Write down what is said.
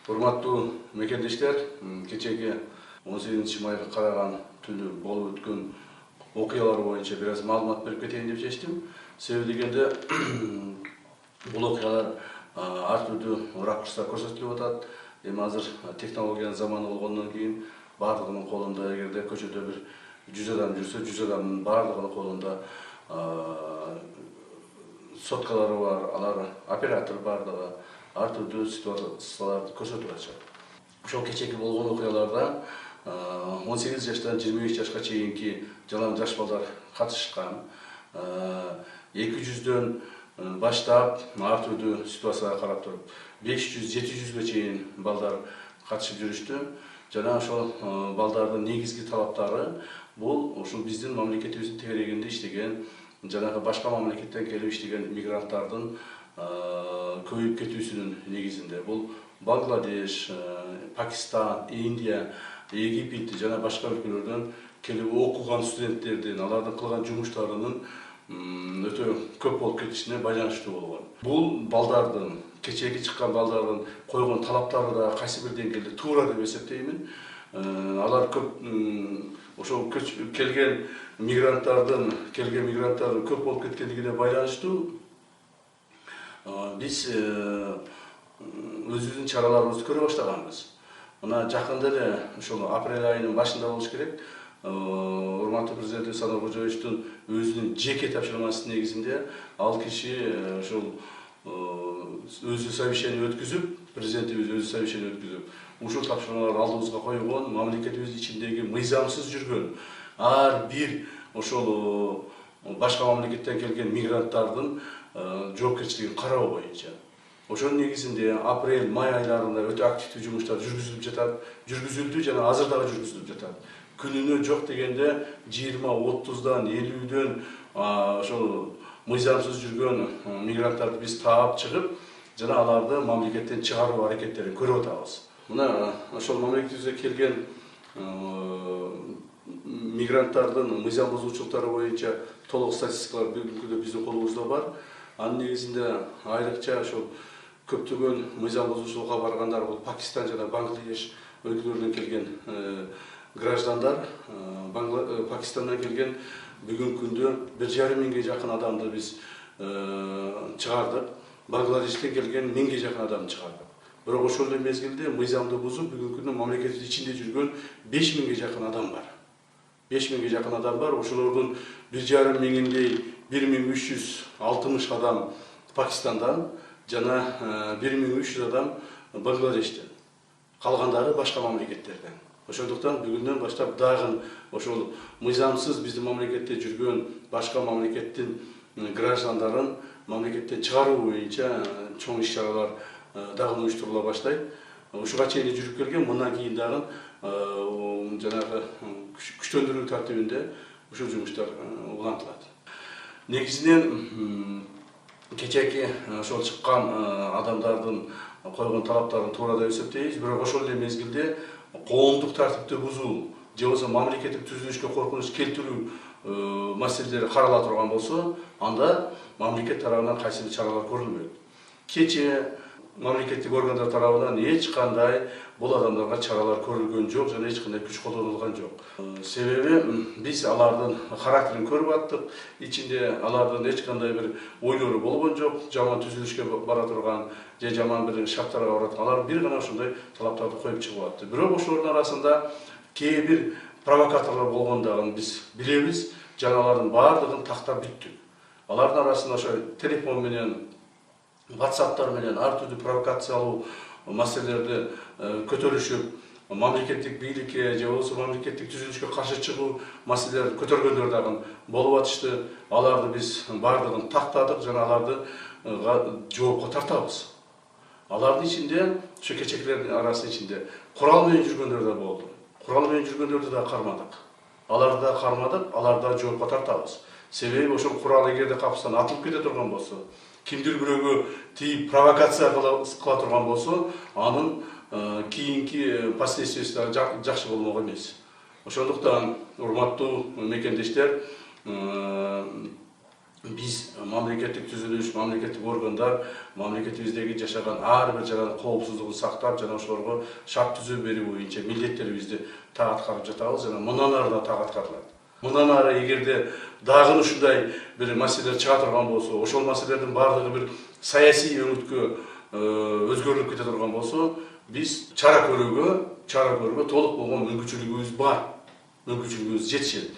Урматтуу мекендештер, кечеги 18 майга караган түнү болуп өткөн окуялар боюнча бир аз маалымат берип кетейин деп чечтим. Себеби дегенде бул окуялар ар түрдүү ракурста көрсөтүлүп атат. Эми азыр технологиянын заманы болгондон кийин баардыгынын колунда, эгерде көчөдө бир 100 адам жүрсө, 100 адамдын баардыгынын колунда соткалары бар, алар оператор бардыгы ар түрдүү ситуацияларды көрсөтүп атышат. Ошол кечеги болгон окуяларда 18 жаштан 25 жашка чейинки жалаң жаш балдар катышкан. 200дөн баштап ар түрдүү ситуацияга карап туруп 500-700ге чейин балдар катышып жүрүштү. Жана ошол балдардын негизги талаптары бул ушул биздин мамлекетибиздин тегерегинде иштеген, жанагы башка мамлекеттен келип иштеген мигранттардын көбөйүп кетүүсүнүн негизинде. Бул Бангладеш, Пакистан, Индия, Египет жана башка өлкөлөрдөн келип окуган студенттердин, алардын кылган жумуштарынын өтө көп болуп кетишине байланыштуу болгон. Бул балдардын, кечеги чыккан балдардын койгон талаптары да кайсы бир деңгээлде туура деп эсептеймин. Алар көп ошол келген мигранттардын көп болуп кеткендигине байланыштуу биз өзүбүздүн чараларыбызды көрө баштаганбыз. Мына жакында эле ошол апрель айынын башында болуш керек. Урматтуу президент Садыр Кожоевичтин өзүнүн жеке тапшырмасы негизинде ал киши ошол өзү совещание өткүзүп, президентибиз өзү совещание өткүзүп, ушул тапшырмаларды алдыбызга койгон, мамлекетибиздин ичиндеги мыйзамсыз жүргөн ар бир ошол башка мамлекеттен келген мигранттардын жоопкерчилигин кароо боюнча. Ошонун негизинде апрель, май айларында өтө активдүү жумуштар жүргүзүлдү жана азыр дагы жүргүзүлүп жатат. Күнүнө жок дегенде 20-30дан 50дөн ошол мыйзамсыз жүргөн мигранттарды биз таап чыгып, жана аларды мамлекеттен чыгаруу аракеттерин көрүп атабыз. Мына ошол мамлекетибизге келген мигранттардын мыйзам бузуучулуктары боюнча толук статистикалар бүгүнкү күндө биздин колубузда бар. Анын негизинде айрыкча ошол көптөгөн мыйзам бузуучулукка баргандар бул Пакистан жана Бангладеш өлкөлөрүнөн келген граждандар. Пакистандан келген бүгүнкү күндө 1,5 миңге жакын адамды биз чыгардык. Бангладештен келген 1000ге жакын адамды чыгардык. Бирок ошол эле мезгилде мыйзамды бузуп бүгүнкү күндө мамлекеттин ичинде жүргөн 5000ге жакын адам бар. 5000ге жакын адам бар. Ошолордун 1,5 миңиндей 1360 адам Пакистандан жана 1300 адам Бангладештен. Калгандары башка мамлекеттерден. Ошондуктан бүгүндөн баштап дагы ошол мыйзамсыз биздин мамлекетте жүргөн башка мамлекеттин граждандарын мамлекеттен чыгаруу боюнча чоң иш-чаралар дагы уюштурула баштайт. Ушуга чейин жүрүп келген, мындан кийин дагы жанагы күчтөндүрүү тартибинде ушул жумуштар улантылат. Негизинен кечеки ошол чыккан адамдардын койгон талаптарын туура деп эсептейбиз, бирок ошол эле мезгилде коомдук тартипти бузуу же болбосо мамлекеттик түзүлүшкө коркунуч келтирүү маселелери карала турган болсо, анда мамлекет тарабынан кайсы бир чаралар көрүлбөйт. Кечээ мамлекеттик органдар тарабынан эч кандай бул адамдарга чаралар көрүлгөн жок жана эч кандай күч колдонулган жок. Себеби биз алардын характерин көрүп аттык. Ичинде алардын эч кандай бир ойлору болгон жок, жаман түзүлүшкө бара турган же жаман бир шарттарга барат. Алар бир гана ошондой талаптарды коюп чыгып атты. Бирок ошолордун арасында кээ бир провокаторлор болгондугун биз билебиз. Жана алардын баардыгын тактап бүттүк. Алардын арасында ошо телефон менен, WhatsApp'тар менен ар түрдүү провокациялуу маселелерди көтөрүшүп, мамлекеттик бийликке же болбосо мамлекеттик түзүлүшкө каршы чыгуу маселелерин көтөргөндөр дагы болуп атышты. Аларды биз баардыгын тактадык жана аларды жоопко тартабыз. Алардын ичинде, ошо кечекилердин арасынын ичинде курал менен жүргөндөр да болду. Курал менен жүргөндөрдү да кармадык. Аларды да кармадык, аларды да жоопко тартабыз. Себеби ошол курал эгерде капыстан атылып кете турган болсо, кимдир бирөөгө тийип провокация кыла турган болсо, анын кийинки последствиясы жакшы болмок эмес. Ошондуктан урматтуу мекендештер, биз мамлекеттик түзүлүш, мамлекеттик органдар мамлекетибиздеги жашаган ар бир жаганы коопсуздугун сактап жана ошолорго шарт түзүү берүү боюнча милдеттерибизди так аткарып жатабыз жана мындан ары да так аткарылат. Мындан ары эгерде дагы ушундай бир маселелер чыга турган болсо, ошол маселелердин баардыгы бир саясий өңүткө өзгөрүлүп кете турган болсо, биз чара көрүүгө толук болгон мүмкүнчүлүгүбүз бар, мүмкүнчүлүгүбүз жетишет.